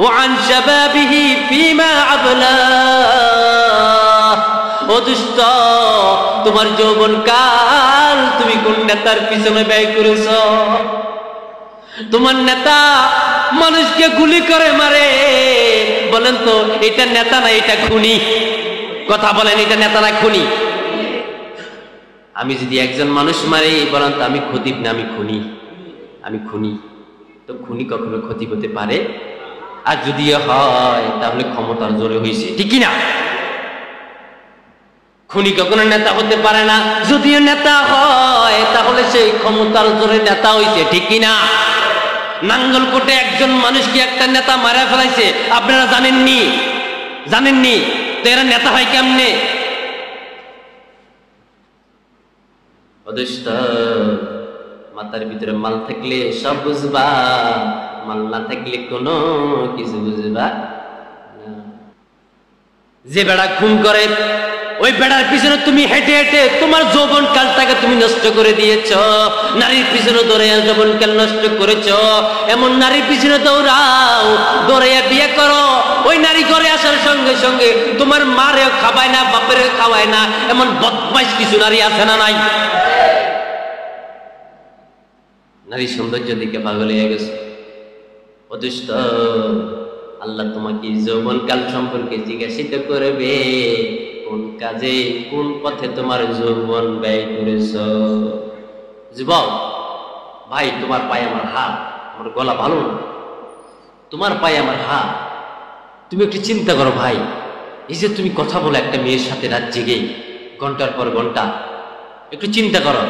One শাবাবিহি ফীমা আবলা। ও দুষ্ট, তোমার যৌবনকাল তুমি কোন নেতার পিছনে ব্যয় করেছ? তোমার নেতা মানুষকে গুলি করে মারে, বলেন তো এটা নেতা না এটা খুনি? কথা বলেন, এটা নেতা না খুনি? আমি যদি একজন মানুষ মারি, বলেন তো আমি খতিব না আমি খুনি? আমি খুনি। তো খুনি কখনো ক্ষতি হতে পারে? আর যদি হয় তাহলে ক্ষমতার জোরে হয়েছে, ঠিক কিনা? খুনি কখনো নেতা হতে পারে না। যদিও নেতা হয় তাহলে সেই ক্ষমতার জোরে নেতা হইছে, ঠিক কিনা? নাঙ্গলকোটে একজন মানুষকে একটা নেতা মারা ফেলাইছে, আপনারা জানেননি? জানেননি? তো এরা নেতা হয় কেমনে? অদৃষ্ট, মাথার ভিতরে মাল থাকলে সব বুঝবা, মাল না থাকলে কোনো কিছু বুঝবা না। যে বেড়া খুন করে ওই বেড়ার পিছনে তুমি হেঁটে হেঁটে তোমার যৌবন কালটাকে তুমি নষ্ট করে দিয়েছ। নারীর পিছনে দৌড়াইয়া যৌবন কাল নষ্ট করেছ। এমন নারীর পিছনে দৌড়াও, দৌড়াইয়া বিয়ে করো। ওই নারী ঘরে আসার সঙ্গে সঙ্গে তোমার মারেও খাওয়ায় না, বাপেরও খাওয়ায় না। এমন বদমাইশ কিছু নারী আছে না নাই? নারী সৌন্দর্য দিকে পাগল হয়ে গেছে। অদৃষ্ট, আল্লাহ তোমাকে যৌবনকাল সম্পর্কে জিজ্ঞাসিত করবে, কোন কাজে কোন পথে তোমার যৌবন ব্যয় করেছ। যুবক ভাই, তোমার পায়ে আমার হাত, আমার গলা ভালো না, তোমার পায়ে আমার হাত। তুমি একটু চিন্তা করো ভাই, এই যে তুমি কথা বলো একটা মেয়ের সাথে রাত জেগে ঘন্টার পর ঘন্টা, একটু চিন্তা করো,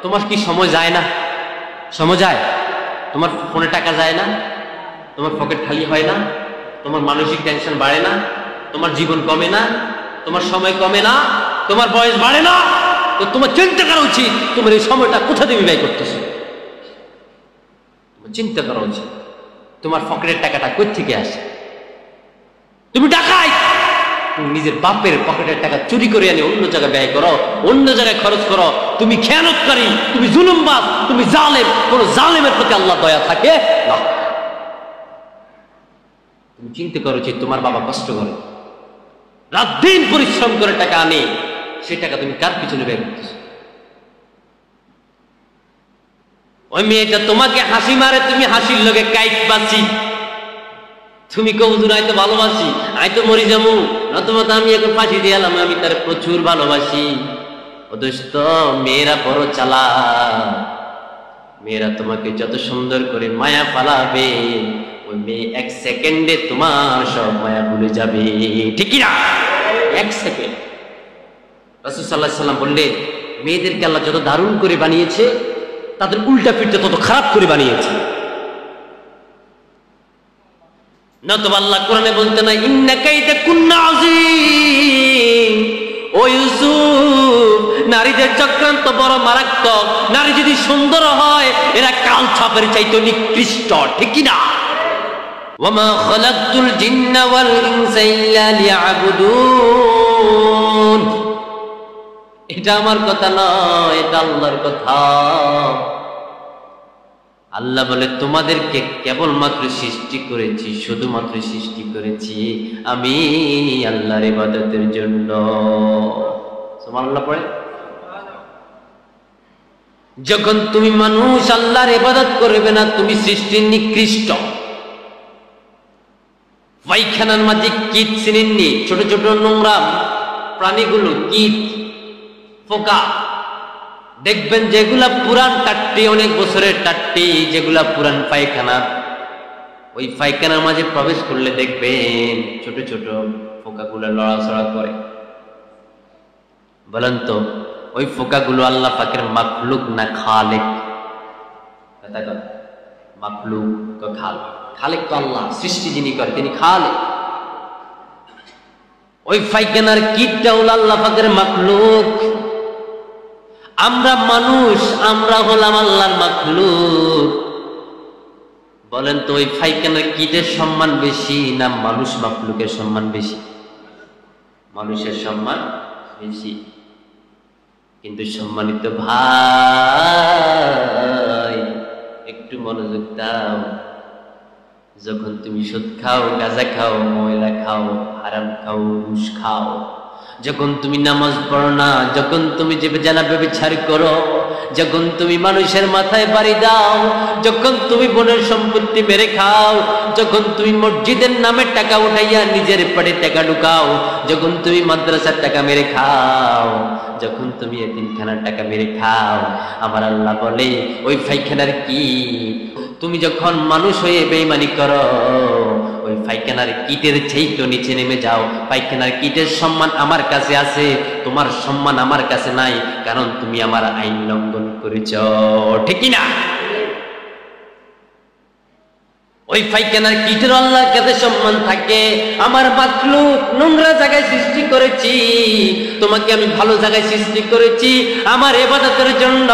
তোমার কি সময় যায় না? সময় যায়? তোমার ফোনে টাকা যায় না? তোমার পকেট খালি হয় না? তোমার মানসিক টেনশন বাড়ে না? তোমার জীবন কমে না? তোমার সময় কমে না? তোমার বয়স বাড়ে না? তো তোমার চিন্তা করা উচিত তোমার এই সময়টা কোথা তুমি ব্যয় করতেছো। তোমার চিন্তা করা উচিত তোমার পকেটের টাকাটা কই থেকে আসে। তুমি ডাকাই, তুমি নিজের বাপের পকেটের টাকা চুরি করে আনে অন্য জায়গায় ব্যয় করো, অন্য জায়গায় খরচ করো। তুমি খেয়ানতকারী, তুমি জুলুমবাজ, তুমি জালেম। কোন জালেমের প্রতি আল্লাহ দয়া থাকে না। তুমি চিন্তা করো যে তোমার বাবা কষ্ট করে রাত দিন পরিশ্রম করে টাকা আনে, সেই টাকা তুমি কার পিছনে ব্যয় করতেছ? ওই মেয়েটা তোমাকে হাসি মারে, তুমি হাসির লোকে কাইট বাঁচি। তুমি কবুদুর আয় তো ভালোবাসি, আয় তো মরি যাবো, নতুবা তো আমি এখন ফাঁসি দিয়ে এলাম, আমি তার প্রচুর ভালোবাসি। অদৃষ্ট, মেয়েরা বড় চালাক। মেয়েরা তোমাকে যত সুন্দর করে মায়া পালাবে, ওই মেয়ে এক সেকেন্ডে তোমার সব মায়া ভুলে যাবে, ঠিক না? এক সেকেন্ড। রাসূল সাল্লাল্লাহু আলাইহি ওয়াসাল্লাম বললেন, মেয়েদেরকে আল্লাহ যত দারুণ করে বানিয়েছে, তাদের উল্টা ফিরতে তত খারাপ করে বানিয়েছে। নতুবা আল্লাহ কোরআনে বলতে না, ইন্না কাইদা কুন্না আযীম। ও ইউসুফ, নারীদের চক্রান্ত বড় মারাত্মক। নারী যদি সুন্দর হয়, এরা কাল ছাপের চাইতে নিকৃষ্ট, ঠিক কি না? ওয়ামা খালাকতুল জিন্না ওয়াল ইনসা ইল্লা লিয়াবুদুন। এটা আমার কথা নয়, এটা আল্লাহর কথা। আল্লাহ বলে, তোমাদেরকে কেবলমাত্র সৃষ্টি করেছি, শুধুমাত্র সৃষ্টি করেছি আমি আল্লাহর ইবাদতের জন্য। সুবহানাল্লাহ পড়ে। যখন তুমি মানুষ আল্লাহর ইবাদত করবে না, তুমি সৃষ্টির নিকৃষ্ট। পায়খানার মাঝে কীট চিনেননি? ছোট ছোট নোংরা প্রাণীগুলো, কীট, পোকা, দেখবেন যেগুলা পুরান টাট্টি, অনেক বছরের টাট্টি, যেগুলা পুরান পায়খানা, ওই পায়খানার মাঝে প্রবেশ করলে দেখবেন ছোট ছোট পোকাগুলো লড়াচড়া করে। বলেন তো ওই পোকাগুলো আল্লাহ পাকের মাখলুক না খালেক? কথা কর, মাখলুক তো খালেক। খালেক তো আল্লাহ, সৃষ্টি যিনি করে তিনি খালেক। ওই পায়খানার কীটটা হলো আল্লাহ পাকের মাখলুক। আমরা মানুষ, আমরা হলাম আল্লাহর মাখলুক। বলেন তো ওই পায়খানার কীটের সম্মান বেশি না মানুষ মাখলুকের সম্মান বেশি? মানুষের সম্মান বেশি। কিন্তু সম্মানিত ভাই, একটু মনোযোগ দাও। যখন তুমি সুদ খাও, গাঁজা খাও, ময়লা খাও, হারাম খাও, ঘুষ খাও, যখন তুমি নামাজ পড়ো না, যখন তুমি যে জানা ব্যভিচার করো, যখন তুমি মানুষের মাথায় বাড়ি দাও, যখন তুমি বোনের সম্পত্তি মেরে খাও, যখন তুমি মসজিদের নামে টাকা উঠাইয়া নিজের পেটে টাকা ঢুকাও, যখন তুমি মাদ্রাসার টাকা মেরে খাও, যখন তুমি এতিমখানার টাকা মেরে খাও, আমার আল্লাহ বলে ওই পায়খানার কি? তুমি যখন মানুষ হয়ে বেঈমানি করো, ওই পায়খানার কিটের চাইতে নিচে নেমে যাও। পায়খানার কিটের সম্মান আমার কাছে আছে, তোমার সম্মান আমার কাছে নাই, কারণ তুমি আমার আইন লঙ্ঘন করেছ, ঠিক না? ওই পায়খানার কিটের আল্লাহর কাছে সম্মান থাকে। আমার মাখলুক নোংরা জায়গায় সৃষ্টি করেছি, তোমাকে আমি ভালো জায়গায় সৃষ্টি করেছি আমার ইবাদতের জন্য।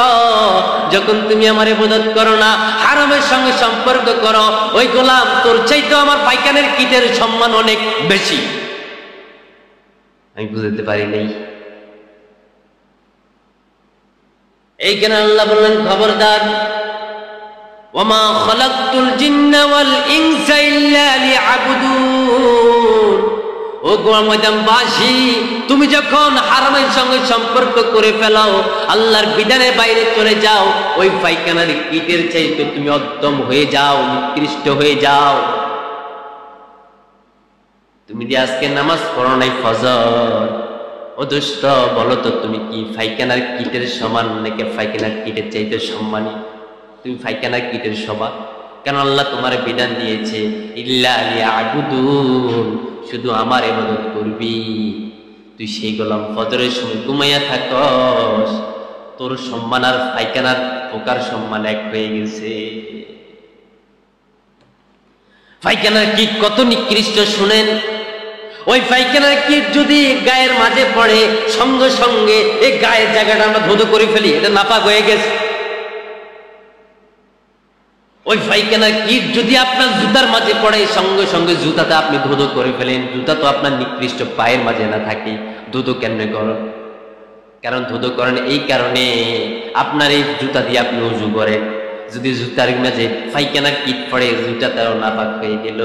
যখন তুমি আমার ইবাদত করো না, হারামের সঙ্গে সম্পর্ক করো, ওই গোলাম তোর চাইতে আমার পায়খানার কিটের সম্মান অনেক বেশি। আমি বুঝতে পারি নাই। এইখানে আল্লাহ বললেন, খবরদার, ওয়ামা খালাকতুল জিন্না ওয়াল ইনসা ইল্লা লিয়াবুদুন। ও গোলামবাসী, তুমি যখন হারামের সঙ্গে সম্পর্ক করে ফেলাও, আল্লাহর বিধানের বাইরে চলে যাও, ওই পায়খানার কিটের চাইতে তুমি অদ্দম হয়ে যাও, নিকৃষ্ট হয়ে যাও। তুমি যে আজকে নামাজ পড়ো নাই ফজর, ও দোস্ত বলো তো তুমি কি পায়খানার কিটের সমান নাকি পায়খানার কিটের চাইতে সম্মানী? তুমি পায়খানার কিটের সমান। কেন আল্লাহ তোমার বিধান দিয়েছে ইল্লা লিয়াবুদুন, শুধু আমার ইবাদত করবি। তুই সেই গোলাম ফজরের সময় ঘুমাইয়া থাকস, তোর সম্মান আর পায়খানার পোকার সম্মান এক হয়ে গেছে। পায়খানার কিট কত নিকৃষ্ট শুনেন। ওই পায়খানার কিট যদি গায়ের মাঝে পড়ে, সঙ্গে সঙ্গে এই গায়ের জায়গাটা আমরা ধুধু করে ফেলি, এটা নাপাক হয়ে গেছে। ওই পায়খানার কিট যদি আপনার জুতার মাঝে পড়ে, সঙ্গে সঙ্গে জুতাতে আপনি ধুধু করে ফেলেন। জুতা তো আপনার নিকৃষ্ট পায়ের মাঝে না থাকে, ধুধু কেমনে করেন? কারণ ধুধু করেন এই কারণে, আপনার এই জুতা দিয়ে আপনি উজু করেন, যদি জুতার মাঝে পায়খানার কিট পড়ে, জুতাটাও নাপাক হয়ে গেল।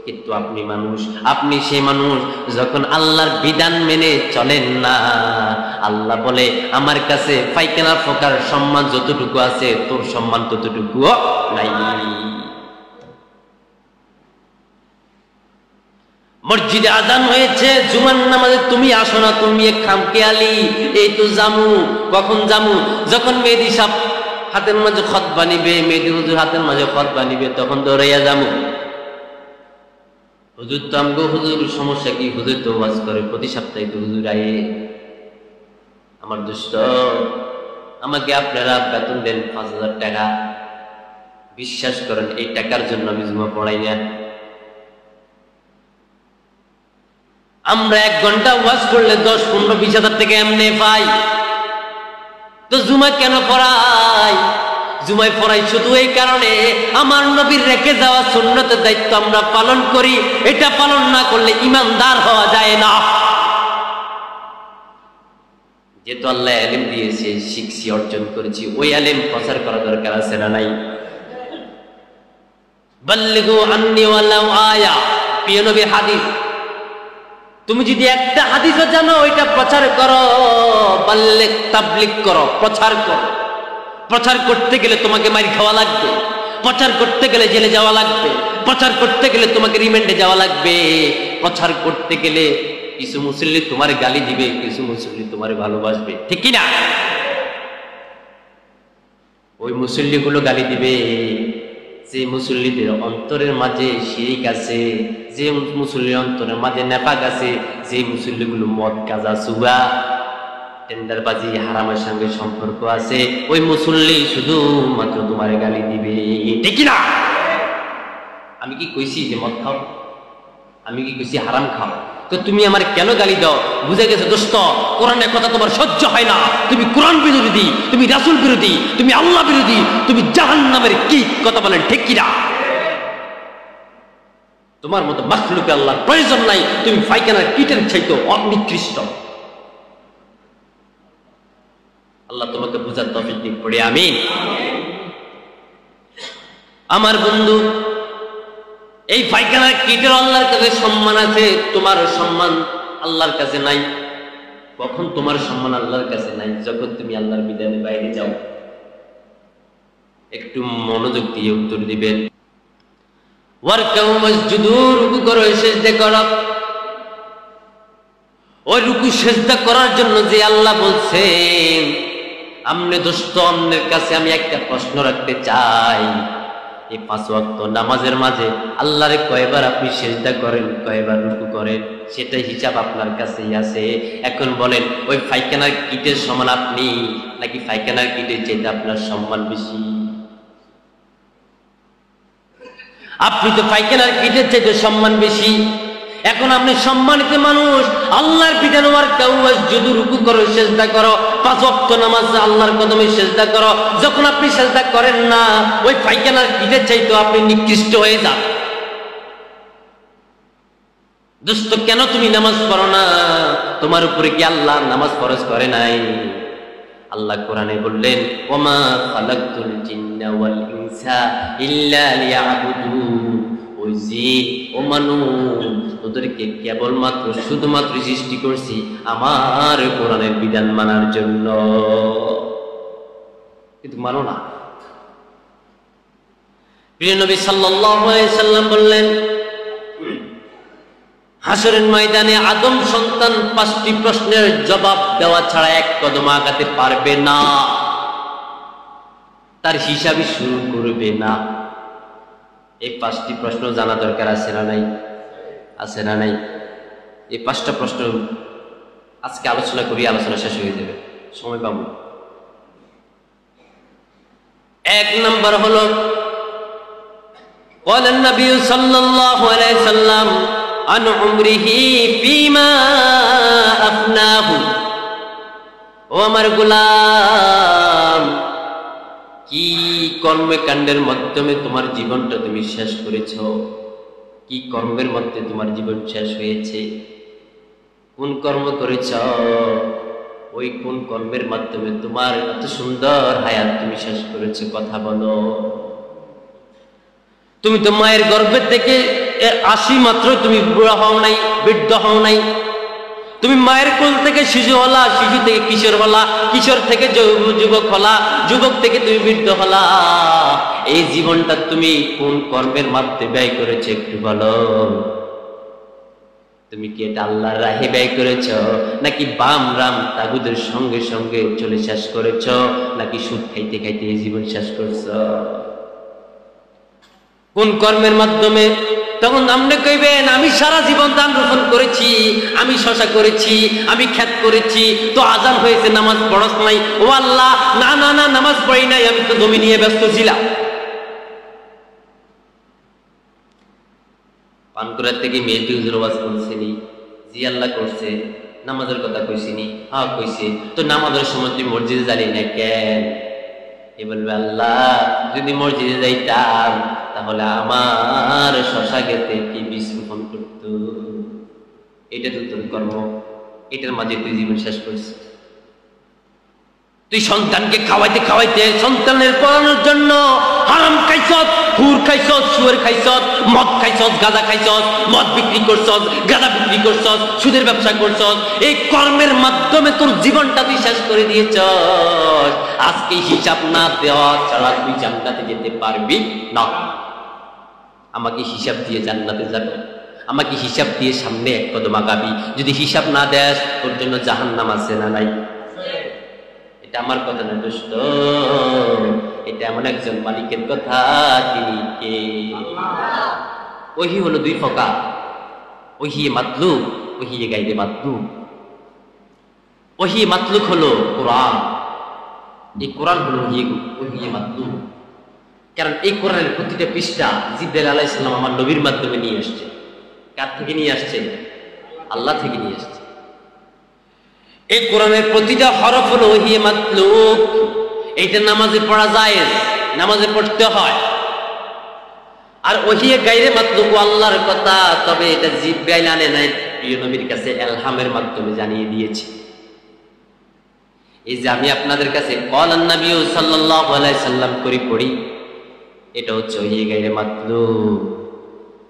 কিন্তু আপনি মানুষ, আপনি সেই মানুষ যখন আল্লাহর বিধান মেনে চলেন না, আল্লাহ বলে আমার কাছে পায়খানার ফোকার সম্মান যতটুকু আছে, তোর সম্মান ততটুকুও নাই। মসজিদে আজান হয়েছে, জুমার নামাজে তুমি আসো না, তুমি এক খামখেয়ালি, এই তো জামু। কখন জামু? যখন মেহেদী সাহেব হাতের মাঝে খুতবা নিবে, মেহেদী হুজুর হাতের মাঝে খুতবা নিবে, তখন দৌড়াইয়া জামু। হুজুর তো আমগো হুজুর, সমস্যা কি? হুজুর তো ওয়াজ করে প্রতি সপ্তাহে, তো হুজুর আয়ে। আমার দোস্ত, আমাকে আপনারা বেতন দেন 5,000 টাকা, বিশ্বাস করেন এই টাকার জন্য আমি জুমা পড়াই না। আমরা 1 ঘন্টা ওয়াজ করলে 10-15-20,000 টাকা এমনি পাই, তো জুমা কেন পড়াই? জুমায় পড়াই শুধু এই কারণে, আমার নবীর রেখে যাওয়া সুন্নতের দায়িত্ব আমরা পালন করি। এটা পালন না করলে ইমানদার হওয়া যায় না। যেহেতু আল্লাহ ইলম দিয়েছে, শিখছি, অর্জন করেছি, ওই ইলম প্রচার করা দরকার আছে না নাই? বাল্লিগু আন্নি ওয়ালাউ আয়া, প্রিয় নবীর হাদিস। তুমি যদি একটা হাদিসও জানো, ওইটা প্রচার করো। বাল্লিগ, তাবলিগ করো, প্রচার করো। প্রচার করতে গেলে তোমাকে মার খাওয়া লাগবে, প্রচার করতে গেলে জেলে যাওয়া লাগবে, প্রচার করতে গেলে তোমাকে রিমান্ডে যাওয়া লাগবে, প্রচার করতে গেলে কিছু মুসল্লি তোমার গালি দিবে, কিছু মুসল্লি তোমার ভালোবাসবে, ঠিক কি না? ওই মুসল্লিগুলো গালি দিবে যে মুসল্লিদের অন্তরের মাঝে শিরিক আছে, যে মুসল্লির অন্তরের মাঝে নেপাক আছে, যে মুসল্লিগুলো মদ, গাঁজা, সুগা, টেন্ডারবাজি, হারামের সঙ্গে সম্পর্ক আছে, ওই মুসল্লি শুধু মাত্র তোমার গালি দিবে, ঠিক না? আমি কি কইছি যে মদ খাও? আমি কি কইছি হারাম খাও? তো তুমি আমার কেন গালি দাও? বুঝে গেছে দোস্ত, কোরআনের কথা তোমার সহ্য হয় না, তুমি কোরআন বিরোধী, তুমি রাসূল বিরোধী, তুমি আল্লাহ বিরোধী, তুমি জাহান্নামের কি কথা বলেন, ঠিক কি না? তোমার মতো মাখলুকে আল্লাহর প্রয়োজন নাই, তুমি পায়খানার কিটের চাইতে অনিকৃষ্ট। আল্লাহ তোমাকে বুঝার তৌফিক দিক পড়ে, আমিন। আমার বন্ধু, এই পায়খানার কিটের আল্লাহর কাছে সম্মান আছে, তোমার সম্মান আল্লাহর কাছে নাই। কখন তোমার সম্মান আল্লাহর কাছে নাই? যখন তুমি আল্লাহর বিধানের বাইরে যাও। একটু মনোযোগ দিয়ে উত্তর দিবেন। ওয়ারকাউ মাসজুদু, রুকু করো, সিজদা করো। ওই রুকু সিজদা করার জন্য যে আল্লাহ বলছেন, আমনে দোস্ত আমনের কাছে আমি একটা প্রশ্ন রাখতে চাই, এই 5 ওয়াক্ত নামাজের মাঝে আল্লাহরে কয়বার আপনি সিজদা করেন, কয়বার রুকু করেন, সেটাই হিসাব আপনার কাছেই আছে। এখন বলেন, ওই পায়খানার কিটের সমান আপনি, নাকি পায়খানার কিটের চাইতে আপনার সম্মান বেশি? আপনি তো পায়খানার কিটের চাইতে সম্মান বেশি। এখন আপনি সম্মানিত মানুষ, আল্লাহর বিধান ওয়ারকাউ ওয়াসজুদু, রুকু করো, সিজদা করো, 5 ওয়াক্ত নামাজ আল্লাহর কদমে সিজদা করো। যখন আপনি সিজদা করেন না, ওই পায়খানার কিটের চাইতে আপনি নিকৃষ্ট হয়ে যান। দোস্ত, কেন তুমি নামাজ পড়ো না? তোমার উপরে কি আল্লাহ নামাজ ফরজ করে নাই? আল্লাহ কোরআনে বললেন, ওমা খালাকতুল জিন্না ওয়াল ইনসা ইল্লা লিয়াবুদুন। ওই জিন ও মানুষ, তোদেরকে কেবলমাত্র শুধুমাত্র সৃষ্টি করছি আমার কোরআনের বিধান মানার জন্য, কিন্তু মানো না। প্রিয় নবী সাল্লাল্লাহু আলাইহি সাল্লাম বললেন, হাসরের ময়দানে আদম সন্তান 5টি প্রশ্নের জবাব দেওয়া ছাড়া এক কদম আগাতে পারবে না, তার হিসাবই শুরু করবে না। এই 5টি প্রশ্ন জানা দরকার আছে না নাই? আছে না নাই? এই 5টা প্রশ্ন আজকে আলোচনা করি, আলোচনা শেষ হয়ে যাবে, সময় পাবো। 1 নম্বর হলো, قال النبي صلى الله عليه وسلم عن عمره فيما أفناه। ও আমার গোলাম, কি কর্মকাণ্ডের মাধ্যমে তোমার জীবনটা তুমি শেষ করেছ? কি কর্মের মধ্যে তোমার জীবন শেষ হয়েছে? কোন কর্ম করেছ? ওই কোন কর্মের মাধ্যমে তোমার এত সুন্দর হায়াত তুমি শেষ করেছো? কথা বলো। তুমি তো মায়ের গর্ভের থেকে আসি মাত্র তুমি বুড়া হও নাই, বৃদ্ধ হও নাই। তুমি মায়ের কোল থেকে শিশু হলা, শিশু থেকে কিশোর হলা, কিশোর থেকে যুবক হলা, যুবক থেকে তুমি বৃদ্ধ হলা। এই জীবনটা তুমি কোন কর্মের মাধ্যমে ব্যয় করেছো একটু বলো। তুমি কি এটা আল্লাহর রাহে ব্যয় করেছ, নাকি বাম রাম তাগুদের সঙ্গে সঙ্গে চলে শেষ করেছ, নাকি সুদ খাইতে খাইতে এই জীবন শেষ করছ? কোন কর্মের মাধ্যমে? তখন আপনি কইবেন, আমি সারা জীবন ধান রোপণ করেছি, আমি শশা করেছি, আমি ক্ষেত করেছি, তো আজান হয়েছে নামাজ পড়স নাই। ও আল্লাহ, না না না, নামাজ পড়ি নাই, আমি তো জমি নিয়ে ব্যস্ত ছিলাম। পানকুড়ার থেকে মেয়েটি হুজুর ওয়াজ করছেনি, জি আল্লাহ করছে। নামাজের কথা কইছিনি? হ্যাঁ কইছে। তো নামাজের সময় তুই মসজিদে যালি না কেন? এ বলবে, আল্লাহ যদি মসজিদে যাইতাম তাহলে আমার শশা খেতে কি বীজ রোপণ করতো। এটা তো তোর কর্ম, এটার মাঝে তুই জীবন শেষ করছিস। তুই সন্তানকে খাওয়াইতে খাওয়াইতে, সন্তানের পড়ানোর জন্য হারাম খাইছত, হুর খাইছত, সুয়ের খাইছত, মদ খাইছত, গাঁজা খাইছত, মদ বিক্রি করছত, গাঁজা বিক্রি করছত, সুদের ব্যবসা করছত। এই কর্মের মাধ্যমে তোর জীবনটা তুই শেষ করে দিয়েছস। আজকে হিসাব না দেওয়া ছাড়া তুই জান্নাতে যেতে পারবি না। আমাকে হিসাব দিয়ে জান্নাতে যাবে, আমাকে হিসাব দিয়ে সামনে এক কদম আগাবি। যদি হিসাব না দেস, তোর জন্য জাহান্নাম আছে না নাই? এটা আমার কথা না দোস্ত, এটা এমন একজন মালিকের কথা, তিনি কে? ওহি হলো 2 প্রকার, ওহি মাতলুব, ওহি গাইরে মাতলুব। ওহি মাতলুব হলো কোরআন, এই কোরআন হলো ওহি মাতলুব। কারণ এই কোরআনের প্রতিটা পৃষ্ঠা জিবরাইল আলাইহিস সালাম আমার নবীর মাধ্যমে নিয়ে আসছে। কার থেকে নিয়ে আসছে? আল্লাহ থেকে নিয়ে আসছে। এই কোরআনের প্রতিটা হরফ হলো ওহি মাতলুব। এইটা নামাজে পড়া যায়, নামাজে পড়তে হয়। আর ওহি গায়রে মাতলুব আল্লাহর কথা, তবে এটা জিবরাইল আনে নাই, প্রিয় নবীর কাছে ইলহামের মাধ্যমে জানিয়ে দিয়েছে। এই যে আমি আপনাদের কাছে ক্বালান নবী সাল্লাল্লাহু আলাইহি সাল্লাম করে পড়ি, এটা হচ্ছে ওহি গায়রে মাতলুব।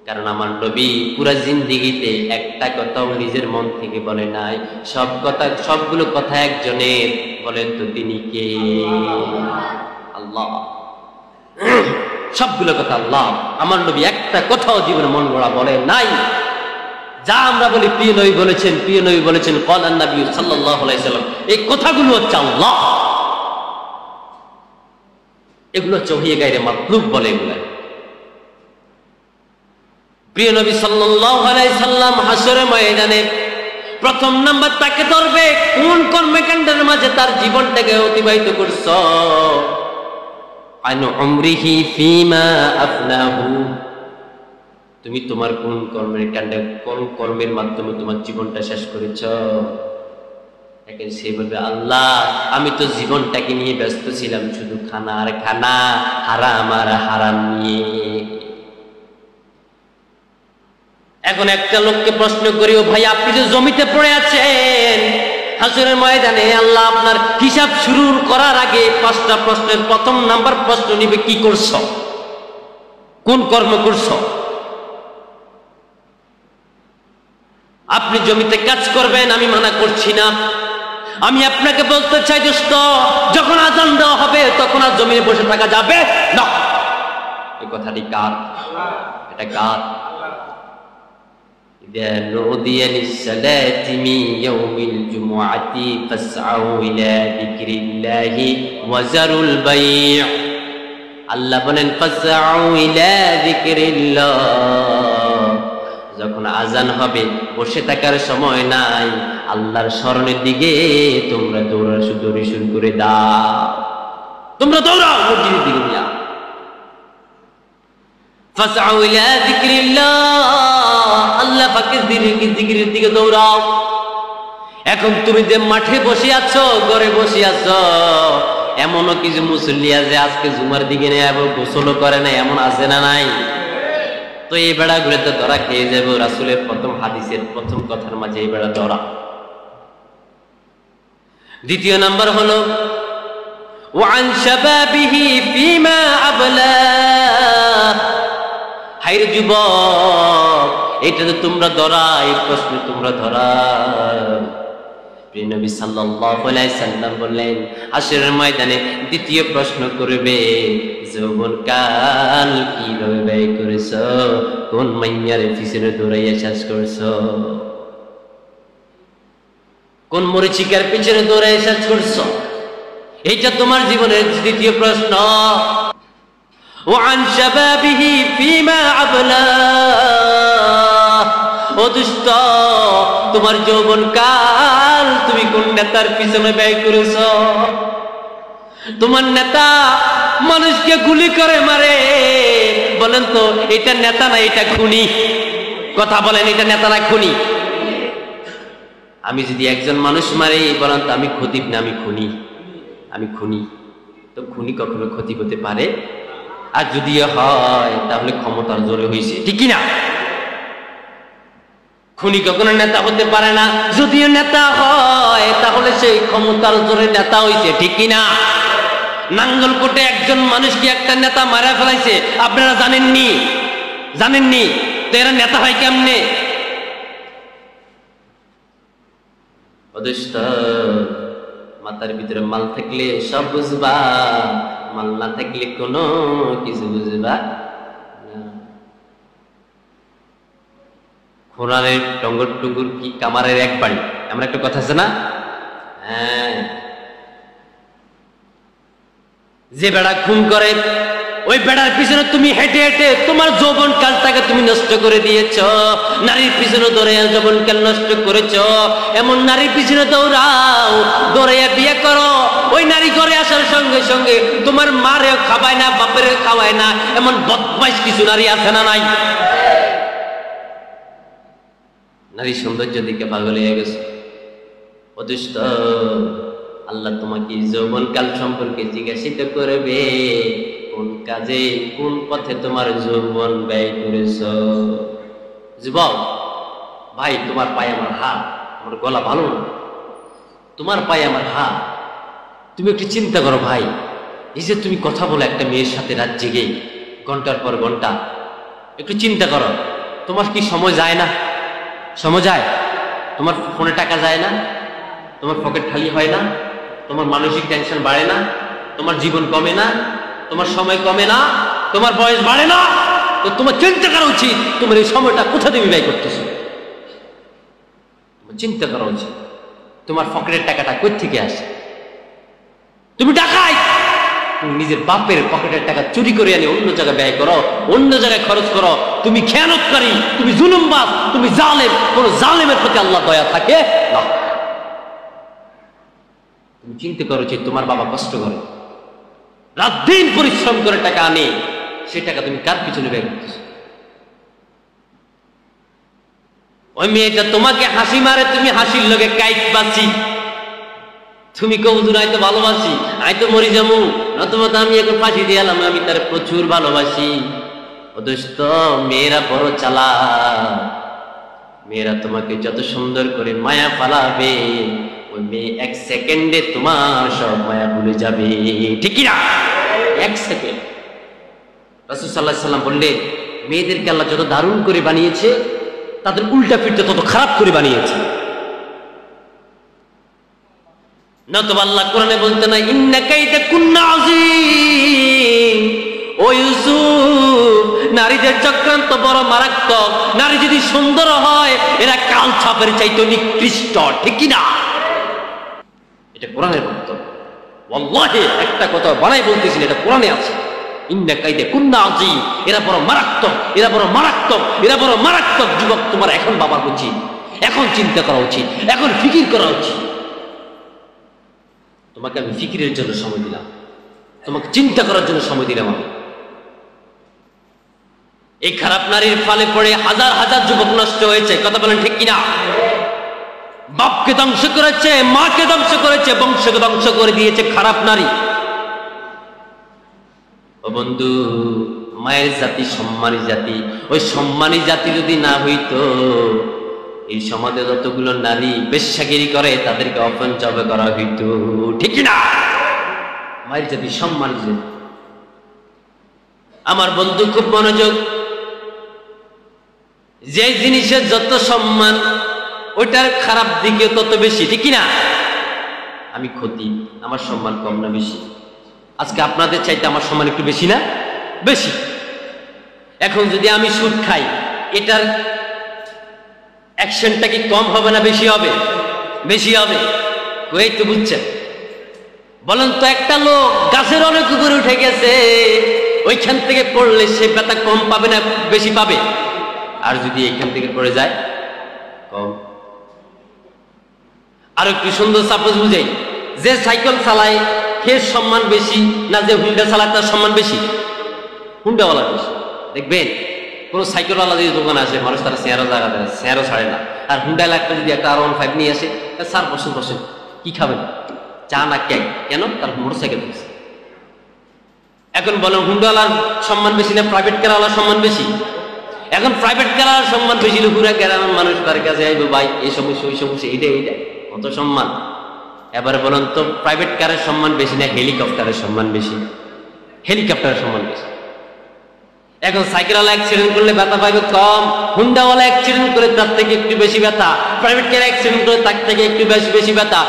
কারণ আমার নবী পুরা জিন্দেগিতে একটা কথাও নিজের মন থেকে বলে নাই। সবগুলো কথা একজনের। বলেন তো তিনি কে? আল্লাহ। সবগুলো কথা আল্লাহ। আমার নবী একটা কথাও জীবনে মন গড়া বলে নাই। যা আমরা বলি প্রিয় নবী বলেছেন, প্রিয় নবী বলেছেন, ক্বালান নবী সাল্লাল্লাহু আলাইহি ওয়াসাল্লাম, এই কথাগুলো হচ্ছে আল্লাহ। এগুলো হচ্ছে ওহী গায়রে মাতলুব বলে এগুলা। প্রিয় নবী সাল্লাল্লাহু আলাইহি সাল্লাম হাসরের ময়দানে প্রথম নাম্বার তাকে ধরবে, কোন কর্মকাণ্ডের মাঝে তার জীবনটাকে অতিবাহিত করছ। আন উমরিহি ফিমা আফনাহু, তুমি তোমার কোন কর্মের মাধ্যমে তোমার জীবনটা শেষ করেছ। এখন সে বলবে, আল্লাহ আমি তো জীবনটাকে নিয়ে ব্যস্ত ছিলাম শুধু খানা আর খানা, হারাম আর হারাম নিয়ে। এখন একটা লোককে প্রশ্ন করি, ও ভাই আপনি যে জমিতে পড়ে আছেন হাসরের ময়দানে, আল্লাহ আপনার হিসাব শুরু করার আগে 5টা প্রশ্নের প্রথম নাম্বার প্রশ্ন নিবে, কি করছো, কোন কর্ম করছো। আপনি জমিতে কাজ করবেন, আমি মানা করছি না। আমি আপনাকে বলতে চাই দোস্ত, যখন আযান দেওয়া হবে তখন আর জমিনে বসে থাকা যাবে না। এই কথাটি কার? এটা কার? إذا نودي للصلاة من يوم الجمعة فاسعوا إلى ذكر الله وذروا البيع। আল্লাহ বলেন ফাসআউ ইলা যিকরিল্লাহ, যখন আযান হবে বসে থাকার সময় নাই, আল্লাহর স্মরণের দিকে তোমরা দৌড়াদৌড়ি শুরু করে দাও। তোমরা দৌড়াও মসজিদের দিকে নিয়া। ফাসআউ ইলা যিকরিল্লাহ, আল্লাহ পাকের জিকিরের দিকে দৌড়াও। এখন তুমি যে মাঠে বসে আছো, ঘরে বসে আছো, এমনও কিছু মুসল্লি আছে আজকে জুমার দিকে নেই এবং গোসলও করে না, এমন আছে না নাই? তো এই বেড়া ঘুরে তো ধরা খেয়ে যাবো। রাসূলের প্রথম হাদিসের প্রথম কথার মাঝে এই বেড়া ধরা। দ্বিতীয় নাম্বার হলো ওয়ান শাবাবিহি ফিমা আবলা। হায়রে যুবক, এটা তো তোমরা ধরা, এই প্রশ্ন তোমরা ধরা। প্রিয় নবী সাল্লাল্লাহু আলাইহি সাল্লাম বললেন, হাসরের ময়দানে দ্বিতীয় প্রশ্ন করবে, যৌবনকাল কিভাবে ব্যয় করেছো, কোন মাইয়ার পিছনে দৌড়াইয়া শেষ করছো, কোন মরিচিকার পিছনে দৌড়াইয়া শেষ করছো। এইটা তোমার জীবনের দ্বিতীয় প্রশ্ন। ওয়ান শাবাবিহি ফিমা আবলা। ও দুষ্ট, তোমার যৌবনকাল তুমি কোন নেতার পিছনে ব্যয় করেছ। তোমার নেতা মানুষকে গুলি করে মারে, বলেন তো এটা নেতা না এটা খুনি? কথা বলেন, এটা নেতা না খুনি? আমি যদি একজন মানুষ মারি, বলেন তো আমি খতিব না আমি খুনি? আমি খুনি। তো খুনি কখনো ক্ষতি হতে পারে? আর যদি হয় তাহলে ক্ষমতার জোরে হয়েছে, ঠিক কিনা? খুনি কখনো নেতা হতে পারে না। যদিও নেতা হয় তাহলে সেই ক্ষমতার জোরে নেতা হয়েছে, ঠিক কিনা? নাঙ্গলকোটে একজন মানুষকে একটা নেতা মারা ফেলাইছে, আপনারা জানেননি? জানেননি? তো এরা নেতা হয় কেমনে? অদৃষ্ট মাথার ভিতরে মাল থাকলে সব বুঝবা, মাল না থাকলে কোনো কিছু বুঝবা না। খোরানের টঙ্গর টুঙ্গুর কি কামারের এক বাড়ি, এমন একটা কথা আছে না? হ্যাঁ, যে বেড়া খুন করে ওই বেড়ার পিছনে তুমি হেঁটে হেঁটে তোমার যৌবন কালটাকে তুমি নষ্ট করে দিয়েছ। নারীর পিছনে দৌড়াইয়া যৌবন কাল নষ্ট করেছ। এমন নারীর পিছনে দৌড়াও, দৌড়াইয়া বিয়ে করো। ওই নারী ঘরে আসার সঙ্গে সঙ্গে তোমার মারেও খাওয়ায় না, বাপেরও খাওয়ায় না, এমন বদমাইশ কিছু নারী আছে না নাই? নারী সৌন্দর্য দিকে পাগল হয়ে গেছে। অদৃষ্ট আল্লাহ তোমাকে যৌবনকাল সম্পর্কে জিজ্ঞাসিত করবে, কোন কাজে কোন পথে তোমার যৌবন ব্যয় করেছ। যুবক ভাই, তোমার পায়ে আমার হাত, আমার গলা ভালো না, তোমার পায়ে আমার হাত। তুমি একটু চিন্তা করো ভাই, এই যে তুমি কথা বলো একটা মেয়ের সাথে রাত জেগে ঘন্টার পর ঘন্টা, একটু চিন্তা করো তোমার কি সময় যায় না? সময় যায়? তোমার ফোনে টাকা যায় না? তোমার পকেট খালি হয় না? তোমার মানসিক টেনশন বাড়ে না? তোমার জীবন কমে না? তোমার সময় কমে না? তোমার বয়স বাড়ে না? তো তোমার চিন্তা করা উচিত তোমার এই সময়টা কোথা দিয়ে ব্যয় করতেছো। তোমার চিন্তা করা উচিত তোমার পকেটের টাকাটা কই থেকে আসে। তুমি ডাকাই, তুমি নিজের বাপের পকেটের টাকা চুরি করে আনি অন্য জায়গায় ব্যয় করো, অন্য জায়গায় খরচ করো। তুমি খেয়ানতকারী, তুমি জুলুমবাজ, তুমি জালেম। কোন জালেমের প্রতি আল্লাহ দয়া থাকে না। তুমি চিন্তা করো যে তোমার বাবা কষ্ট করে রাত দিন পরিশ্রম করে টাকা আনে, সে টাকা তুমি কার পিছনে ব্যয় করতেছো? ওই মেয়েটা তোমাকে হাসি মারে, তুমি হাসির লগে কাইট বাঁচি, তুমি কবুদুর আয় তো ভালোবাসি, আয় তো মরি যাবো, নতুবা তো আমি এখন ফাঁসি দিয়ে এলাম, আমি তার প্রচুর ভালোবাসি। অদুষ্ট মেয়েরা বড় চালা, মেয়েরা তোমাকে যত সুন্দর করে মায়া পালাবে, ওই মেয়ে এক সেকেন্ডে তোমার সব মায়া ভুলে যাবে। ঠিক না? এক সেকেন্ড। রাসূল সাল্লাল্লাহু আলাইহি ওয়াসাল্লাম বললেন, মেয়েদেরকে আল্লাহ যত দারুণ করে বানিয়েছে, তাদের উল্টা ফিরতে তত খারাপ করে বানিয়েছে। নতুবা আল্লাহ কোরআনে বলতে না, ইন্না কাইদা কুন্না আযীম। ও ইউসুফ, নারীদের চক্রান্ত বড় মারাত্মক। নারী যদি সুন্দর হয়, এরা কাল ছাপের চাইতে নিকৃষ্ট। ঠিক কি না? এটা কোরআনের বক্তব্য। ওয়াল্লাহি একটা কথা বানাই বলতেছি, এটা কোরআনে আছে। ইন্না কাইদা কুন্না আযীম, এরা বড় মারাত্মক, এরা বড় মারাত্মক, এরা বড় মারাত্মক। যুবক, তোমার এখন বাবা উচিত, এখন চিন্তা করা উচিত, এখন ফিকির করা উচিত। তোমাকে আমি ফিকিরের জন্য সময় দিলাম, তোমাকে চিন্তা করার জন্য সময় দিলাম। আমি এই খারাপ নারীর ফলে পড়ে হাজার হাজার যুবক নষ্ট হয়েছে। কথা বলেন ঠিক কিনা? বাপকে ধ্বংস করেছে, মাকে ধ্বংস করেছে, বংশকে ধ্বংস করে দিয়েছে খারাপ নারী। ও বন্ধু, মায়ের জাতি সম্মানী জাতি। ওই সম্মানী জাতি যদি না হইতো, এই সমাজে যতগুলো নারী বেশ্যাগিরি করে তাদেরকে অপঞ্চবে করা হইতো। ঠিক না? মায়ের জাতি সম্মানী জাতি। আমার বন্ধু খুব মনোযোগ, যে জিনিসের যত সম্মান, ওইটার খারাপ দিকে তত বেশি। ঠিক না? আমি ক্ষতি, আমার সম্মান কম না বেশি? আজকে আপনাদের চাইতে আমার সম্মান একটু বেশি না? বেশি। এখন যদি আমি সুদ খাই, এটার অ্যাকশনটা কি কম হবে না বেশি হবে? বেশি হবে। ওই তো বুঝছেন? বলেন তো, একটা লোক গাছের অনেক উপরে উঠে গেছে, ওইখান থেকে পড়লে সে ব্যথা কম পাবে না বেশি পাবে? আর যদি এইখান থেকে পড়ে যায়, কম। আর একটু সুন্দর সাপোজ বুঝাই, যে সাইকেল চালায় সে সম্মান বেশি না যে হুন্ডা চালায় তার সম্মান বেশি? হুন্ডাওয়ালা বেশি। দেখবেন কোন সাইকেলওয়ালা যদি দোকানে আসে, মানুষ তারা চেয়ারও জায়গা দেয়, চেয়ারও ছাড়ে না। আর হুন্ডা লাগবে যদি একটা R15 নিয়ে আসে, স্যার বসেন বসেন, কি খাবেন? চা না কেক? কেন? তার মোটর সাইকেল আছে। এখন বলেন, হুন্ডাওয়ালার সম্মান বেশি না প্রাইভেট কারওয়ালার সম্মান বেশি? এখন প্রাইভেট কারওয়ালার সম্মান বেশি। পুরা গ্রামের মানুষ তার কাছে আইবো, ভাই এই সমস্যা ওই সমস্যা, এইটা এইটা, কত সম্মান। এবারে বলেন তো, প্রাইভেট কারের সম্মান বেশি না হেলিকপ্টারের সম্মান বেশি? হেলিকপ্টারের সম্মান বেশি। এখন সাইকেলওয়ালা অ্যাক্সিডেন্ট করলে ব্যথা পাইবে কম, হুন্ডাওয়ালা অ্যাক্সিডেন্ট করে তার থেকে একটু বেশি ব্যথা, প্রাইভেট কার অ্যাক্সিডেন্ট করে তার থেকে একটু বেশি বেশি ব্যথা,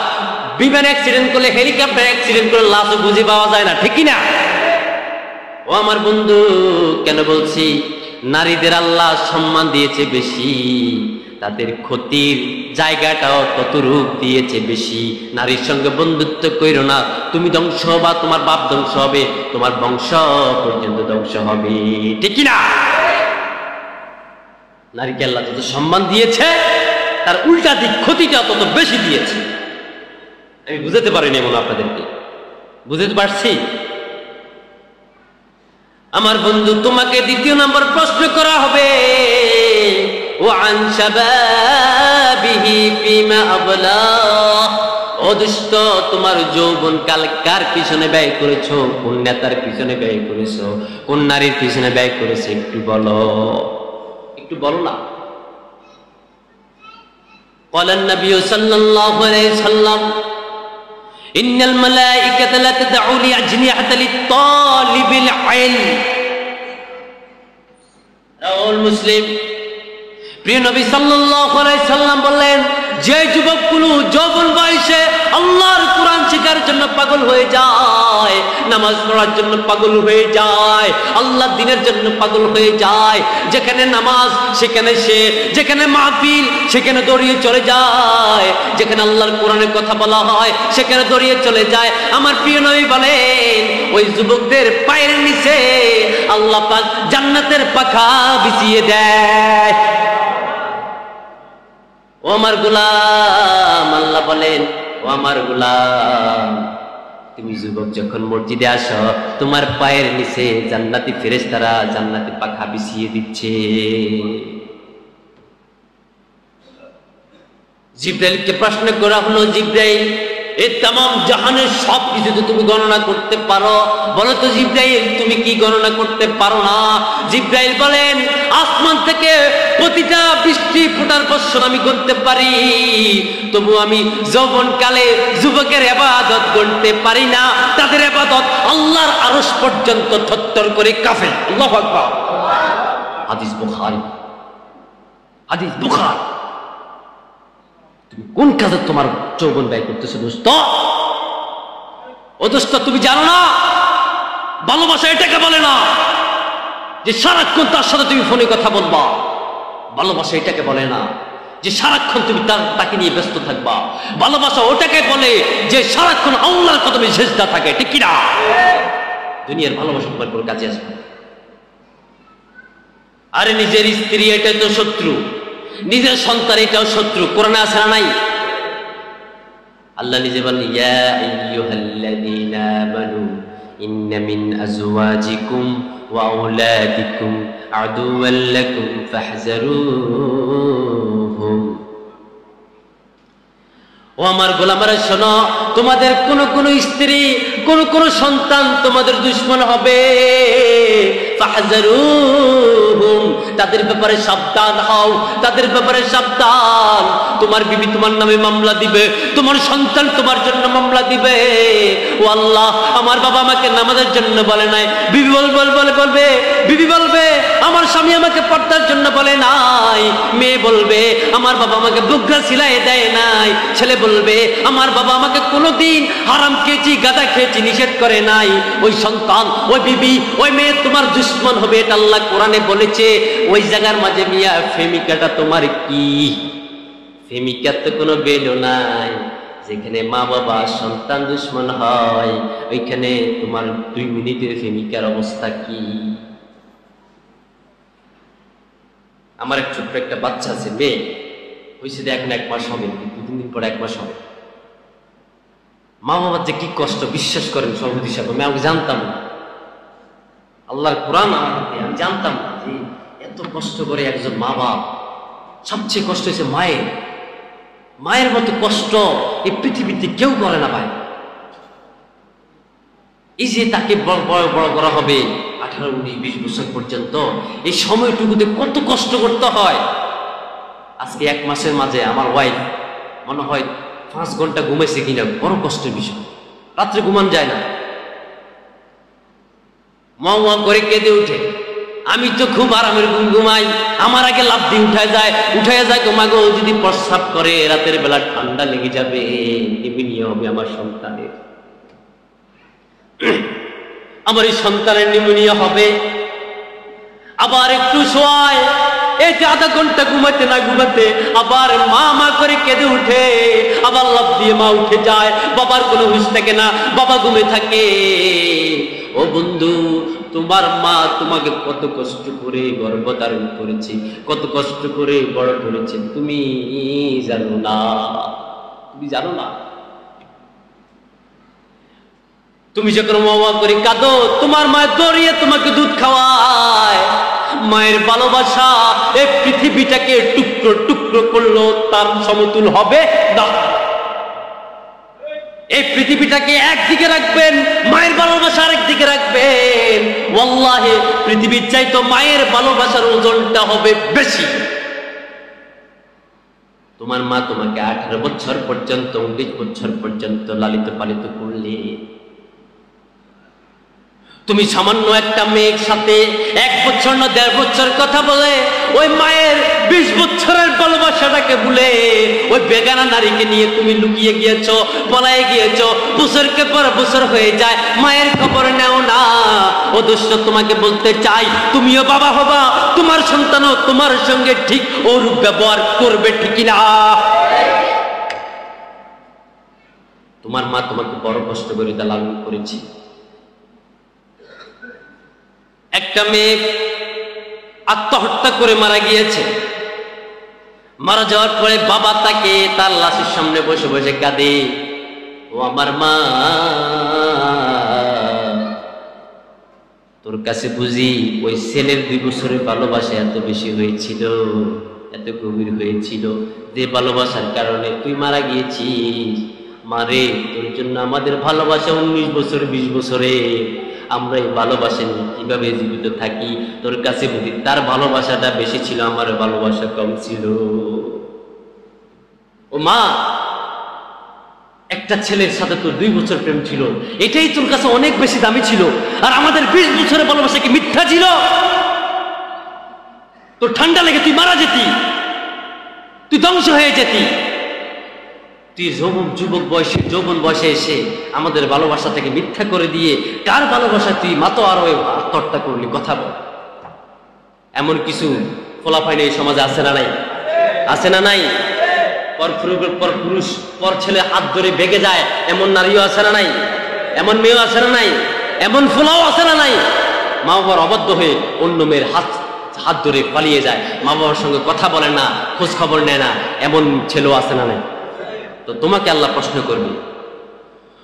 বিমান অ্যাক্সিডেন্ট করলে, হেলিকপ্টার অ্যাক্সিডেন্ট করে লাশও বুঝে পাওয়া যায় না। ঠিক কিনা? ও আমার বন্ধু, কেন বলছি? নারীদের আল্লাহ সম্মান দিয়েছে বেশি, তাদের ক্ষতির জায়গাটাও তত রূপ দিয়েছে বেশি। নারীর সঙ্গে বন্ধুত্ব কইরো না, তুমি ধ্বংস হবা, তোমার বাপ ধ্বংস হবে, তোমার বংশ পর্যন্ত ধ্বংস হবে। ঠিক না? নারীকে আল্লাহ যত সম্মান দিয়েছে, তার উল্টা দিক ক্ষতিটা তত বেশি দিয়েছে। আমি বুঝাতে পারিনি এমন আপনাদেরকে, বুঝাতে পারছি? আমার বন্ধু, তোমাকে দ্বিতীয় নম্বর প্রশ্ন করা হবে, ও আন শাবাবিহি ফিমা আবলাহ। ও দুষ্ট, তোমার যৌবন কাল কার পিছনে ব্যয় করেছো? কোন নেতার পিছনে ব্যয় করেছো? কোন নারীর পিছনে ব্যয় করেছো? একটু বলো, একটু বলো না। قال النبي صلى الله عليه وسلم إن الملائكة لا تدع لأجنحة للطالب العلم. رواه مسلم. প্রিয় নবী সাল্লাল্লাহু আলাইহি সাল্লাম বললেন, যে যুবকগুলো যৌবন বয়সে আল্লাহর কোরআন শেখার জন্য পাগল হয়ে যায়, নামাজ পড়ার জন্য পাগল হয়ে যায়, আল্লাহর দ্বীনের জন্য পাগল হয়ে যায়, যেখানে নামাজ সেখানে সে, যেখানে মাহফিল সেখানে দৌড়িয়ে চলে যায়, যেখানে আল্লাহর কোরআনের কথা বলা হয় সেখানে দৌড়িয়ে চলে যায়। আমার প্রিয় নবী বলেন, ওই যুবকদের পায়ের নিচে আল্লাহ পাক জান্নাতের পাখা বিছিয়ে দেয়। ও আমার গোলাম, আল্লাহ বলেন, ও আমার গোলাম, তুমি যুবক যখন মসজিদে আসো, তোমার পায়ের নিচে জান্নাতি ফেরেশতারা জান্নাতি পাখা বিছিয়ে দিচ্ছে। জিবরাইলকে প্রশ্ন করা হলো, জিবরাইল, এই তামাম জাহানের সব কিছু তো তুমি গণনা করতে পারো, বলো তো জিবরাইল, তুমি কি গণনা করতে পারো না? জিবরাইল বলেন, আসমান থেকে প্রতিটা বৃষ্টি ফোঁটার বর্ষণ আমি করতে পারি, তবু আমি যৌবনকালে যুবকের ইবাদত করতে পারি না। তাদের ইবাদত আল্লাহর আরশ পর্যন্ত থরথর করে কাঁপে। আল্লাহু আকবার। হাদিস বুখারী, হাদিস বুখারী। তুমি কোন কাজে তোমার যৌবন ব্যয় করতেছো দোস্ত? ও দোস্ত, তুমি জানো না ভালোবাসা এটাকে বলে না যে সারাক্ষণ তার সাথে তুমি ফোনে কথা বলবা। ভালোবাসা এটাকে বলে না যে সারাক্ষণ তুমি তাকে নিয়ে ব্যস্ত থাকবা। ভালোবাসা ওটাকে বলে যে সারাক্ষণ আল্লাহর কদমে সেজদা থাকে। ঠিক কিনা? দুনিয়ার ভালোবাসা তোমার কোনো কাজে আসবে। আরে নিজের স্ত্রী এটাই তো শত্রু, নিজের সন্তান এটাও শত্রু। কোরআনে আছে না নাই? আল্লাহ নিজে বলেন, ইয়া আইয়ুহাল্লাযীনা আমানু ইন্না মিন আজওয়াজিকুম ওয়া আওলাদিকুম আদুওয়াল লাকুম ফাহযারুহুম। ও আমার গোলামেরা শোনো, তোমাদের কোন কোন স্ত্রী, কোন কোন সন্তান তোমাদের দুশমন হবে। ফাহযারুহুম, তাদের ব্যাপারে সাবধান হও, তাদের ব্যাপারে সাবধান। তোমার বিবি তোমার নামে মামলা দিবে, তোমার সন্তান তোমার জন্য মামলা দিবে। ও আল্লাহ, আমার বাবা আমাকে নামাজের জন্য বলে নাই। বিবি বলবে, বিবি বলবে আমার স্বামী আমাকে পর্দার জন্য বলে নাই। মেয়ে বলবে আমার বাবা আমাকে বুগরা সিলাই দেয় নাই। ছেলে বলবে আমার বাবা আমাকে কোনোদিন হারাম খেয়েছি, গাঁদা খেয়েছি নিষেধ করে নাই। ওই সন্তান, ওই বিবি, ওই মেয়ে তোমার দুশমন হবে, এটা আল্লাহ কোরআনে বলেছে। ওই জায়গার মাঝে মিয়া প্রেমিকাটা তোমার কি? প্রেমিকার তো কোনো বেলও নাই। যেখানে মা বাবা সন্তান দুশমন হয়, ওইখানে তোমার 2 মিনিটের প্রেমিকার অবস্থা কি? আমার এক ছোট্ট একটা বাচ্চা আছে, মেয়ে হয়েছে, এখন 1 মাস হবে, 2-3 দিন পরে 1 মাস হবে। মা বাবার যে কি কষ্ট, বিশ্বাস করেন সভাপতি সাহেব, আমি আমাকে জানতাম না। আল্লাহর কোরআন আমার হাতে, আমি জানতাম না যে এত কষ্ট করে একজন মা বাপ। সবচেয়ে কষ্ট হয়েছে মায়ের। মায়ের মতো কষ্ট এই পৃথিবীতে কেউ করে না ভাই। এই যে তাকে বড় করা হবে 18, 19, 20 বছর পর্যন্ত, এই সময়টুকুতে কত কষ্ট করতে হয়। আজকে 1 মাসের মাঝে আমার ওয়াইফ মনে হয় 5 ঘন্টা ঘুমাইছে কিনা, বড় কষ্টের বিষয়। রাত্রে ঘুমান যায় না, মা করে কেঁদে উঠে। আমি তো খুব আরামের ঘুমাই, আমার আগে লাফ দিয়ে উঠায় যায় ঘুমাগো, যদি প্রস্রাব করে রাতের বেলা ঠান্ডা লেগে যাবে, নিউমোনিয়া হবে আমার সন্তানের। আমার এই সন্তানের নিউমোনিয়া হবে। আবার একটু শোয়ায়, এই যে আধা ঘন্টা ঘুমাতে না ঘুমাতে আবার মা করে কেঁদে উঠে, আবার লাফ দিয়ে মা উঠে যায়। বাবার কোনো হুঁশ থাকে না, বাবা ঘুমে থাকে। ও বন্ধু, তোমার মা তোমাকে কত কষ্ট করে গর্ভধারণ করেছে, কত কষ্ট করে বড় করেছে, তুমি জানো না? তুমি জানো না? তুমি যখন মা করে কাঁদো, তোমার মা দৌড়িয়ে তোমাকে দুধ খাওয়ায়। মায়ের ভালোবাসা এই পৃথিবীটাকে টুকরো টুকরো করলো, তার সমতুল হবে না। এই পৃথিবীটাকে একদিকে রাখবেন, মায়ের ভালোবাসা আরেকদিকে রাখবেন। ওয়াল্লাহি পৃথিবীর চাইতো মায়ের ভালোবাসার ওজনটা হবে বেশি। তোমার মা তোমাকে 18 বছর পর্যন্ত, 19 বছর পর্যন্ত লালিত পালিত করলে। তুমি সামান্য একটা মেয়ের সাথে 1 বছর না 1.5 বছর কথা বলে ওই মায়ের 20 বছরের ভালোবাসাটাকে ভুলে ওই বেগানা নারীকে নিয়ে তুমি লুকিয়ে গিয়েছো, পলায়ে গিয়েছো, বছরকে পর বছর হয়ে যায়, মায়ের খবর নেও না। ও দুষ্ট, তোমাকে বলতে চাই, তুমিও বাবা হবা, তোমার সন্তানও তোমার সঙ্গে ঠিক ওরূপ ব্যবহার করবে, ঠিক না? তোমার মা তোমাকে বড় কষ্ট করে লালন করেছে। একটা মেয়ে আত্মহত্যা করে মারা গিয়েছে। মারা যাওয়ার পরে বাবা তাকে তার লাশের সামনে বসে বসে কাঁদে, ও আমার মা, তোর কাছে বুঝি ওই ছেলের 2 বছরের ভালোবাসা এত বেশি হয়েছিল, এত গভীর হয়েছিল, যে ভালোবাসার কারণে তুই মারা গিয়েছিস। মারে, তোর জন্য আমাদের ভালোবাসা 19 বছর 20 বছরে, আমরা এই ভালোবাসা নিয়ে কিভাবে জীবিত থাকি। তোর কাছে বুঝি তার ভালোবাসাটা বেশি ছিল, আমার ভালোবাসা কম ছিল। ও মা, একটা ছেলের সাথে তোর 2 বছর প্রেম ছিল, এটাই তোর কাছে অনেক বেশি দামি ছিল, আর আমাদের 20 বছরের ভালোবাসা কি মিথ্যা ছিল? তোর ঠান্ডা লেগে তুই মারা যেতি, তুই ধ্বংস হয়ে যেতি। তুই যৌবন বয়সে এসে আমাদের ভালোবাসাটাকে মিথ্যা করে দিয়ে কার ভালোবাসা তুই মাতোয়ারা হয়ে আত্মহত্যা করলি? কথা বল। এমন কিছু ফলাফল এই সমাজে আছে না নাই? আছে না নাই? পর পুরুষ পর ছেলে হাত ধরে বেগে যায়, এমন নারীও আছে না নাই? এমন মেয়েও আছে না নাই? এমন ফোলাও আছে না নাই? মা বাবার অবাধ্য হয়ে অন্য মেয়ের হাত ধরে পালিয়ে যায়, মা বাবার সঙ্গে কথা বলে না, খোঁজ খবর নেয় না, এমন ছেলেও আছে না নাই? তো তোমাকে আল্লাহ প্রশ্ন করবে,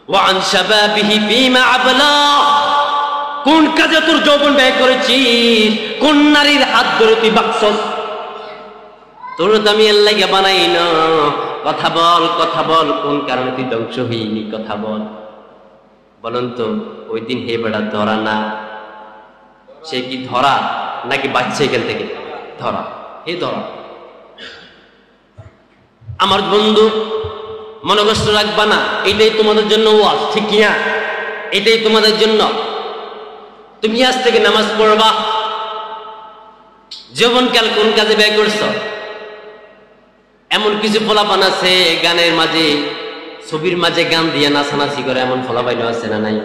ওয়ান শাবাবিহি ফীমা আবলা, কোন কাজে তোর যৌবন ব্যয় করেছিস? কোন নারীর হাত ধরে তুই বাঁচছস? তোর তো আমি আল্লাহ বানাই না। কথা বল, কথা বল, কোন কারণে তুই ধ্বংস হইনি? কথা বল। বলুন তো, ওই দিন হে বেটা ধরা না, সে কি ধরা নাকি বাচ্চা? এখান থেকে ধরা, হে ধরা। আমার বন্ধু, মনে কষ্ট রাখবা না, এটাই তোমাদের জন্য ওয়াজ, ঠিক কিনা? এটাই তোমাদের জন্য। তুমি আজ থেকে নামাজ পড়বা। যৌবনকাল কোন কাজে ব্যয় করছো? এমন কিছু ফলাফান আছে গানের মাঝে, ছবির মাঝে গান দিয়ে নাচানাচি করে, এমন ফলাফাইন আছে না নাই?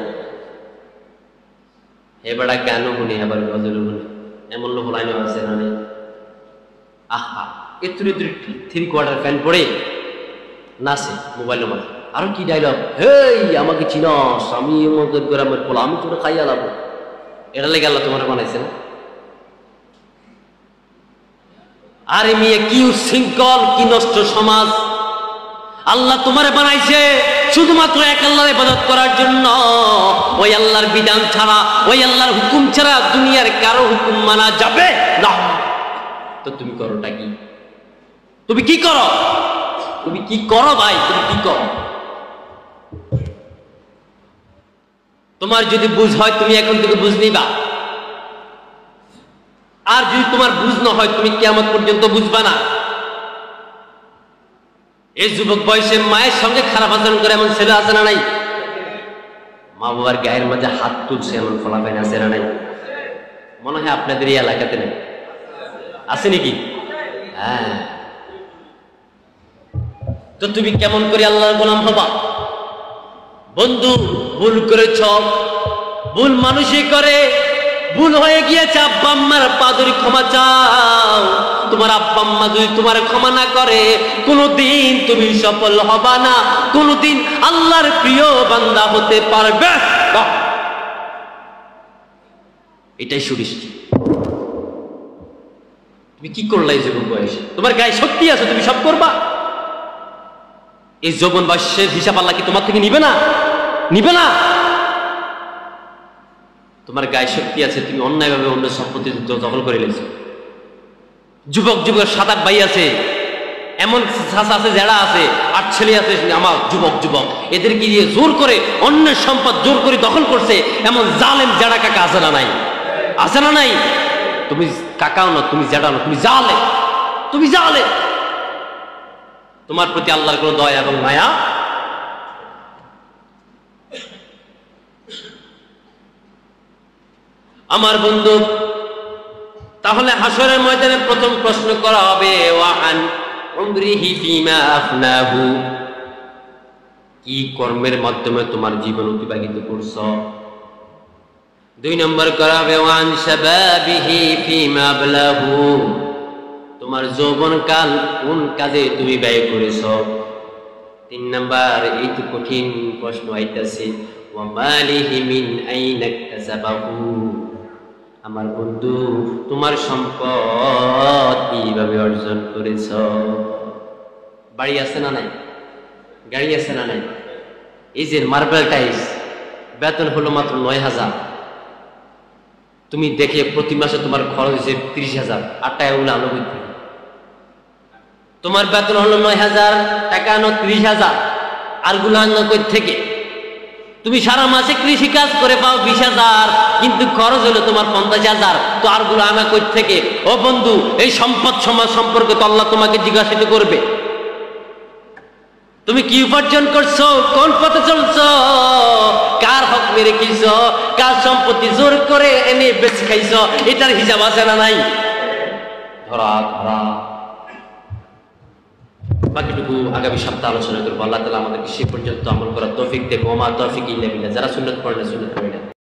এবার গানও শুনি, আবার গজলও শুনি, এমন লোক লাইনও আছে না নাই? আহা, এতুর 3/4 প্যান্ট পরে নাচে মোবাইলের মাঝে, আরো কি ডায়লগ, হেই আমাকে চিনস, আমি গ্রামের পোলা, আমি তোরা খাইয়া লাবো। এটা লেগে আল্লাহ তোমার বানাইছে না? আরে মেয়ে, কি উচ্ছৃঙ্খল, কি নষ্ট সমাজ! আল্লাহ তোমারে বানাইছে শুধুমাত্র এক আল্লাহর ইবাদত করার জন্য। ওই আল্লাহর বিধান ছাড়া, ওই আল্লাহর হুকুম ছাড়া দুনিয়ার কারো হুকুম মানা যাবে না। তো তুমি করোটা কি? তুমি কি করো? তুমি কি করো ভাই? তুমি কি করো? তোমার যদি বুঝ হয়, তুমি এখন থেকে বুঝ নিবা, আর যদি তোমার বুঝ না হয়, তুমি কিয়ামত পর্যন্ত বুঝবা না। এই যুবক বয়সে মায়ের সঙ্গে খারাপ আচরণ করে এমন ছেলে আছে না নাই? মা বাবার গায়ের মাঝে হাত তুলছে এমন ফলাফল আছে না নাই? মনে হয় আপনাদের এই এলাকাতে নেই, আছে নাকি? হ্যাঁ। তো তুমি কেমন করে আল্লাহর গোলাম হবা? বন্ধু, ভুল করেছ, ভুল মানুষই করে, ভুল হয়ে গিয়েছে, আব্বা আম্মার পা ধরে ক্ষমা চাও। তোমার আব্বা আম্মা যদি তোমার ক্ষমা না করে, কোনদিন তুমি সফল হবা না, কোনদিন আল্লাহর প্রিয় বান্দা হতে পারবে না। এটাই সুদৃষ্টি। তুমি কি করলা এই যৌবন বয়সে? তোমার গায়ে শক্তি আছে, তুমি সব করবা। এই যৌবন বয়সের হিসাব আল্লাহ কি তোমার থেকে নিবে না? নিবে না। তোমার গায়ে শক্তি আছে, তুমি অন্যায়ভাবে অন্য সম্পত্তি দখল করে নিয়েছো। যুবক 7-8 ভাই আছে, এমন চাচা আছে, জেড়া আছে, 8 ছেলে আছে, আমার যুবক এদেরকে দিয়ে জোর করে অন্যের সম্পদ জোর করে দখল করছে, এমন জালেম জেড়া কাকা আছে না নাই? আছে না নাই? তুমি কাকাও না, তুমি জেড়া না, তুমি জালে, তুমি জালে। তোমার প্রতি আল্লাহর কোনো দয়া এবং মায়া? আমার বন্ধু, তাহলে হাসরের ময়দানে প্রথম প্রশ্ন করা হবে ওয়ান উমরিহি ফিমা আফনাহু, কি কর্মের মাধ্যমে তোমার জীবন অতিবাহিত করছো। 2 নম্বর করা হবে ওয়ান শাবাবিহি ফিমা আবলাহু, তোমার যৌবনকাল কোন কাজে তুমি ব্যয় করেছো। 3 নম্বর এই তো কঠিন প্রশ্ন আইতাছে ওয়া মালিহি মিন আইনা ইকতাসাবাহু, আমার বন্ধু তোমার সম্পদ কিভাবে অর্জন করেছ। বাড়ি আছে না নাই, গাড়ি আছে না নাই, এই যে মার্বেল টাইলস বেতন হলো মাত্র 9,000, তুমি দেখে প্রতি মাসে তোমার খরচ হয়েছে 30,000, 8 টাকা গুলো আলো করতে, তোমার বেতন হলো 9,000 টাকা, 30,000 আর গুলো আনো কই থেকে। তুমি সারা মাসে কৃষি কাজ করে পাও 20,000, কিন্তু খরচ হলো তোমার 50,000, তো আর গুলো আনা কই থেকে। ও বন্ধু, এই সম্পদ সমাজ সম্পর্কে তো আল্লাহ তোমাকে জিজ্ঞাসিত করবে। তুমি কি উপার্জন করছো, কোন পথে চলছো, কার হক মেরে খাইছো, কার সম্পত্তি জোর করে এনে বেশি খাইছো, এটার হিসাব আছে না নাই? ধরা ধরা। বাকিটুকু আগামী সপ্তাহে আলোচনা করবো। আল্লাহ তাআলা আমাদেরকে সে পর্যন্ত আমল করার তৌফিক দেন। ওয়া মা তৌফিক ইল্লা বিল্লাহ। যারা সুন্নাত পড়েন সুন্নাত পড়েন।